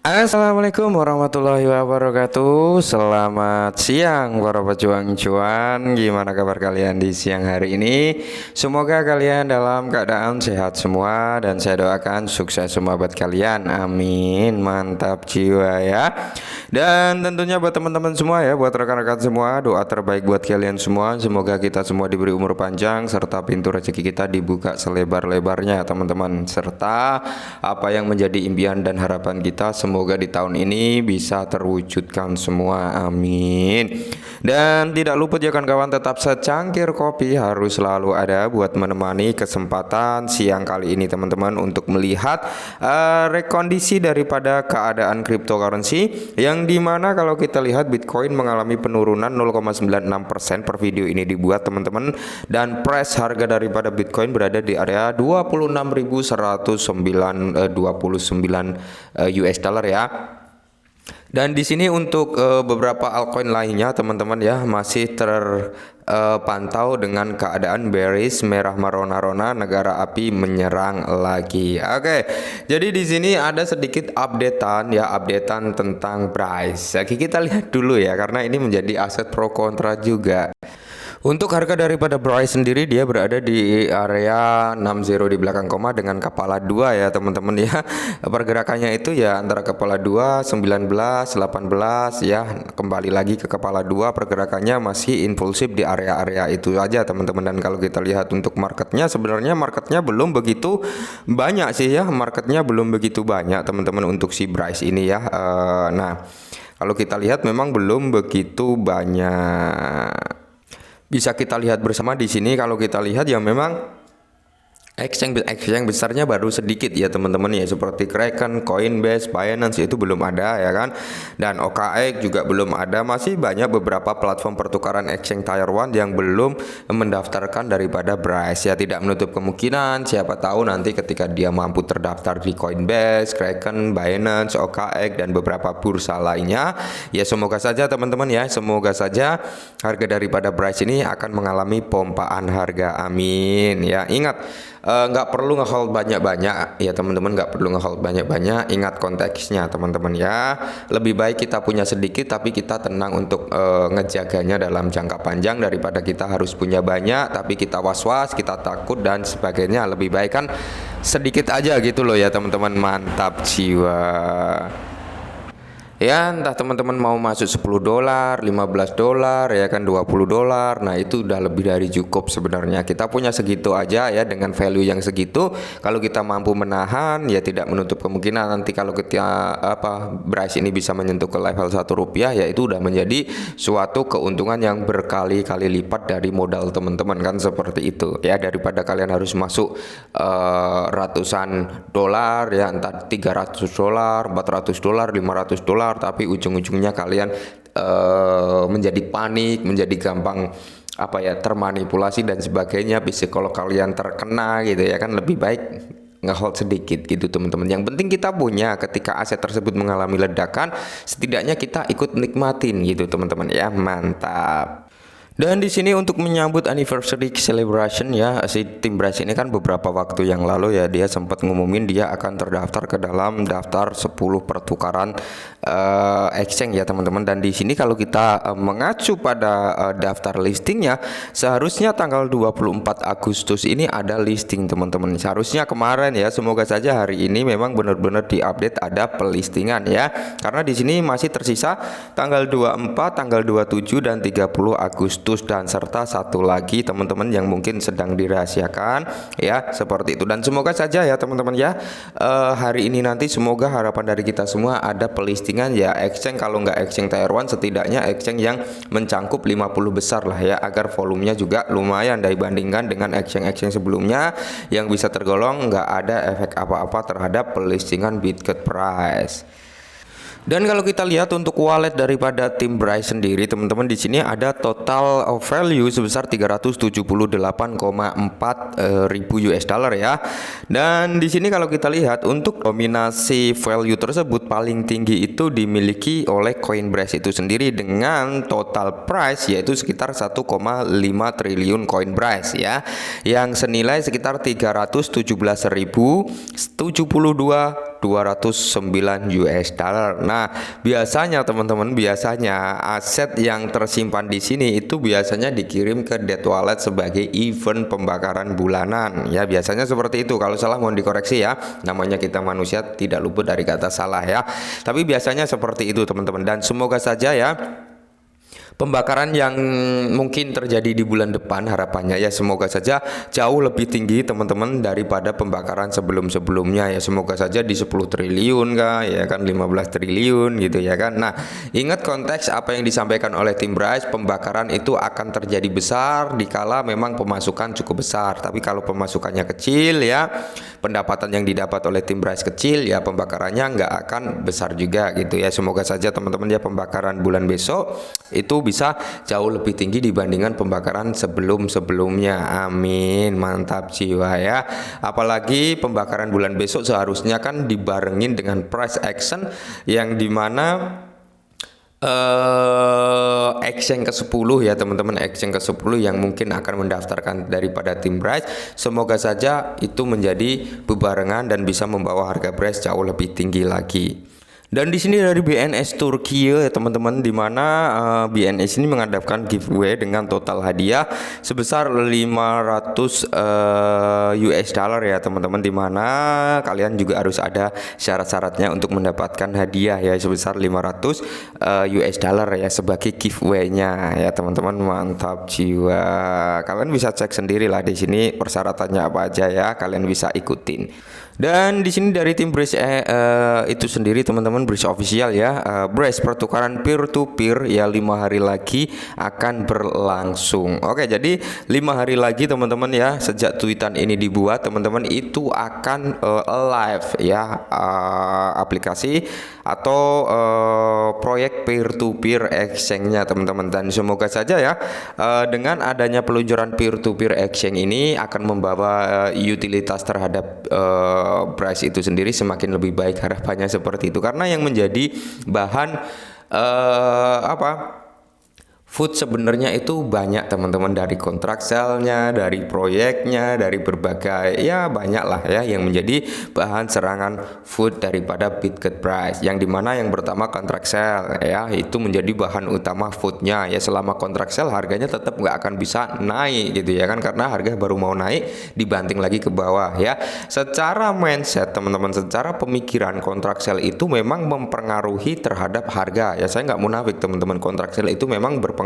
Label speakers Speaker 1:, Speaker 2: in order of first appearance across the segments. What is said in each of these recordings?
Speaker 1: Assalamualaikum warahmatullahi wabarakatuh. Selamat siang para pejuang cuan. Gimana kabar kalian di siang hari ini? Semoga kalian dalam keadaan sehat semua dan saya doakan sukses semua buat kalian. Amin. Mantap jiwa ya. Dan tentunya buat teman-teman semua ya, buat rekan-rekan semua, doa terbaik buat kalian semua. Semoga kita semua diberi umur panjang serta pintu rezeki kita dibuka selebar-lebarnya teman-teman. Serta apa yang menjadi impian dan harapan kita semoga di tahun ini bisa terwujudkan semua, amin. Dan tidak luput ya kawan-kawan, tetap secangkir kopi harus selalu ada buat menemani kesempatan siang kali ini teman-teman untuk melihat rekondisi daripada keadaan cryptocurrency, yang dimana kalau kita lihat Bitcoin mengalami penurunan 0,96% per video ini dibuat teman-teman, dan price harga daripada Bitcoin berada di area 26.129 US dollar ya. Dan di sini untuk beberapa altcoin lainnya teman-teman ya masih terpantau dengan keadaan bearish, merah merona-rona, negara api menyerang lagi. Oke. Jadi di sini ada sedikit updatean tentang price. Jadi kita lihat dulu ya, karena ini menjadi aset pro kontra juga. Untuk harga daripada Bryce sendiri dia berada di area 60 di belakang koma dengan kepala 2 ya teman-teman ya. Pergerakannya itu ya antara kepala 2, 19, 18 ya, kembali lagi ke kepala 2, pergerakannya masih impulsif di area-area itu aja teman-teman. Dan kalau kita lihat untuk marketnya, sebenarnya marketnya belum begitu banyak sih ya, marketnya belum begitu banyak teman-teman untuk si Bryce ini ya. Nah, kalau kita lihat memang belum begitu banyak. Bisa kita lihat bersama di sini, kalau kita lihat ya memang exchange besarnya baru sedikit ya teman-teman ya, seperti Kraken, Coinbase, Binance itu belum ada ya kan, dan OKX juga belum ada. Masih banyak beberapa platform pertukaran exchange Tier 1 yang belum mendaftarkan daripada Bryce ya. Tidak menutup kemungkinan siapa tahu nanti ketika dia mampu terdaftar di Coinbase, Kraken, Binance, OKX dan beberapa bursa lainnya ya, semoga saja teman-teman ya, semoga saja harga daripada Bryce ini akan mengalami pompaan harga, amin ya. Ingat, nggak perlu ngehold banyak-banyak ya teman-teman, nggak perlu ngehold banyak-banyak. Ingat konteksnya teman-teman ya, lebih baik kita punya sedikit tapi kita tenang untuk ngejaganya dalam jangka panjang, daripada kita harus punya banyak tapi kita was-was, kita takut dan sebagainya. Lebih baik kan sedikit aja gitu loh ya teman-teman. Mantap jiwa ya. Entah teman-teman mau masuk 10 dolar, 15 dolar ya kan, 20 dolar, nah itu udah lebih dari cukup sebenarnya. Kita punya segitu aja ya, dengan value yang segitu kalau kita mampu menahan ya, tidak menutup kemungkinan nanti kalau kita Bryce ini bisa menyentuh ke level 1 rupiah ya, itu udah menjadi suatu keuntungan yang berkali-kali lipat dari modal teman-teman kan, seperti itu ya. Daripada kalian harus masuk ratusan dolar ya, entah 300 dolar, 400 dolar, 500 dolar, tapi ujung-ujungnya kalian menjadi panik, menjadi gampang termanipulasi dan sebagainya, psikolog kalian terkena gitu ya kan. Lebih baik ngehold sedikit gitu teman-teman. Yang penting kita punya, ketika aset tersebut mengalami ledakan setidaknya kita ikut nikmatin gitu teman-teman ya. Mantap. Dan di sini untuk menyambut anniversary celebration ya, si tim Bryce ini kan beberapa waktu yang lalu ya dia sempat ngumumin dia akan terdaftar ke dalam daftar 10 pertukaran exchange ya teman-teman. Dan di sini kalau kita mengacu pada daftar listingnya, seharusnya tanggal 24 Agustus ini ada listing teman-teman. Seharusnya kemarin ya, semoga saja hari ini memang benar-benar diupdate ada pelistingan ya. Karena di sini masih tersisa tanggal 24, tanggal 27 dan 30 Agustus, dan serta satu lagi teman-teman yang mungkin sedang dirahasiakan ya, seperti itu. Dan semoga saja ya teman-teman ya, hari ini nanti semoga harapan dari kita semua ada pelistingan ya, exchange kalau nggak exchange Tier 1 setidaknya exchange yang mencangkup 50 besar lah ya, agar volumenya juga lumayan dibandingkan dengan exchange sebelumnya yang bisa tergolong nggak ada efek apa-apa terhadap pelistingan Bitget price. Dan kalau kita lihat untuk wallet daripada tim Bryce sendiri teman-teman, di sini ada total value sebesar 378,4 ribu US dollar ya. Dan di sini kalau kita lihat untuk dominasi value tersebut paling tinggi itu dimiliki oleh Coinbase itu sendiri dengan total price yaitu sekitar 1,5 triliun Coinbase ya, yang senilai sekitar 317.072 209 US dollar. Nah, biasanya teman-teman, biasanya aset yang tersimpan di sini itu biasanya dikirim ke debt wallet sebagai event pembakaran bulanan. Ya, biasanya seperti itu. Kalau salah mohon dikoreksi ya. Namanya kita manusia tidak luput dari kata salah ya. Tapi biasanya seperti itu teman-teman, dan semoga saja ya pembakaran yang mungkin terjadi di bulan depan, harapannya ya semoga saja jauh lebih tinggi teman-teman daripada pembakaran sebelum-sebelumnya ya. Semoga saja di 10 triliun kah ya kan, 15 triliun gitu ya kan. Nah, ingat konteks apa yang disampaikan oleh tim Bryce, pembakaran itu akan terjadi besar dikala memang pemasukan cukup besar. Tapi kalau pemasukannya kecil ya, pendapatan yang didapat oleh tim Bryce kecil ya, pembakarannya nggak akan besar juga gitu ya. Semoga saja teman-teman ya pembakaran bulan besok itu bisa jauh lebih tinggi dibandingkan pembakaran sebelum-sebelumnya. Amin, mantap jiwa ya. Apalagi pembakaran bulan besok seharusnya kan dibarengin dengan price action yang dimana exchange ke-10 ya teman-teman, exchange ke-10 yang mungkin akan mendaftarkan daripada tim Bryce. Semoga saja itu menjadi bebarengan dan bisa membawa harga Bryce jauh lebih tinggi lagi. Dan di sini dari BNS Turki ya teman-teman, di mana BNS ini mengadakan giveaway dengan total hadiah sebesar 500 US dollar ya teman-teman, di mana kalian juga harus ada syarat-syaratnya untuk mendapatkan hadiah ya sebesar 500 US dollar ya sebagai giveaway-nya ya teman-teman. Mantap jiwa. Kalian bisa cek sendiri lah di sini persyaratannya apa aja ya, kalian bisa ikutin. Dan di sini dari tim Bryce itu sendiri teman-teman, Bryce official ya, Bryce pertukaran peer to peer ya 5 hari lagi akan berlangsung. Oke, jadi 5 hari lagi teman-teman ya sejak tweetan ini dibuat teman-teman itu akan live ya aplikasi atau proyek peer to peer exchange-nya teman-teman. Dan semoga saja ya dengan adanya peluncuran peer to peer exchange ini akan membawa utilitas terhadap Bryce itu sendiri semakin lebih baik, harapannya seperti itu. Karena yang menjadi bahan food sebenarnya itu banyak teman-teman, dari kontrak selnya, dari proyeknya, dari berbagai ya banyak lah ya yang menjadi bahan serangan food daripada Bitget-Bryce. Yang dimana yang pertama kontrak sel ya, itu menjadi bahan utama foodnya ya. Selama kontrak sel harganya tetap nggak akan bisa naik gitu ya kan, karena harga baru mau naik dibanting lagi ke bawah ya. Secara mindset teman-teman, secara pemikiran kontrak sel itu memang mempengaruhi terhadap harga ya. Saya nggak munafik teman-teman, kontrak sel itu memang berpengaruh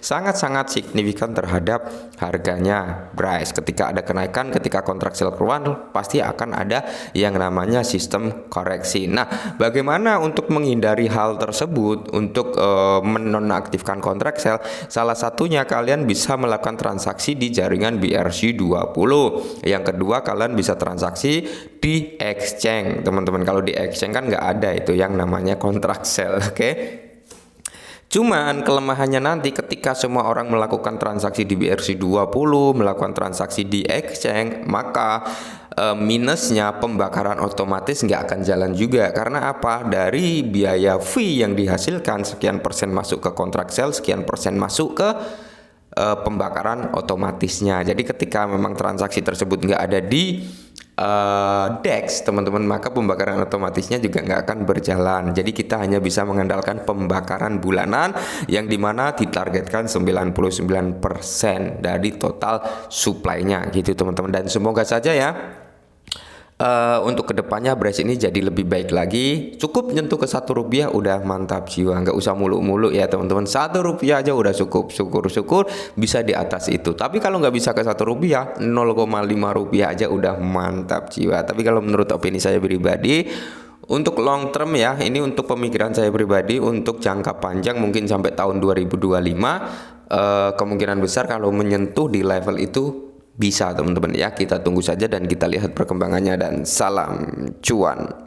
Speaker 1: sangat-sangat signifikan terhadap harganya Bryce. Ketika ada kenaikan, ketika kontrak sel keluar, pasti akan ada yang namanya sistem koreksi. Nah, bagaimana untuk menghindari hal tersebut, untuk menonaktifkan kontrak sel? Salah satunya kalian bisa melakukan transaksi di jaringan BRC20. Yang kedua, kalian bisa transaksi di exchange teman-teman. Kalau di exchange kan nggak ada itu yang namanya kontrak sel, oke? Cuman kelemahannya nanti ketika semua orang melakukan transaksi di BRC20, melakukan transaksi di exchange, maka minusnya pembakaran otomatis nggak akan jalan juga. Karena apa? Dari biaya fee yang dihasilkan, sekian persen masuk ke kontrak sel, sekian persen masuk ke pembakaran otomatisnya. Jadi ketika memang transaksi tersebut nggak ada di DEX teman-teman, maka pembakaran otomatisnya juga nggak akan berjalan. Jadi kita hanya bisa mengandalkan pembakaran bulanan yang dimana ditargetkan 99% dari total supply-nya gitu teman-teman. Dan semoga saja ya untuk kedepannya Bryce ini jadi lebih baik lagi. Cukup nyentuh ke Rp1 udah mantap jiwa, nggak usah mulu-mulu ya teman-teman. Rp1 aja udah cukup, syukur-syukur bisa di atas itu. Tapi kalau nggak bisa ke Rp1, 0,5 rupiah aja udah mantap jiwa. Tapi kalau menurut opini saya pribadi, untuk long term ya, ini untuk pemikiran saya pribadi, untuk jangka panjang mungkin sampai tahun 2025, kemungkinan besar kalau menyentuh di level itu bisa teman-teman ya. Kita tunggu saja dan kita lihat perkembangannya, dan salam cuan.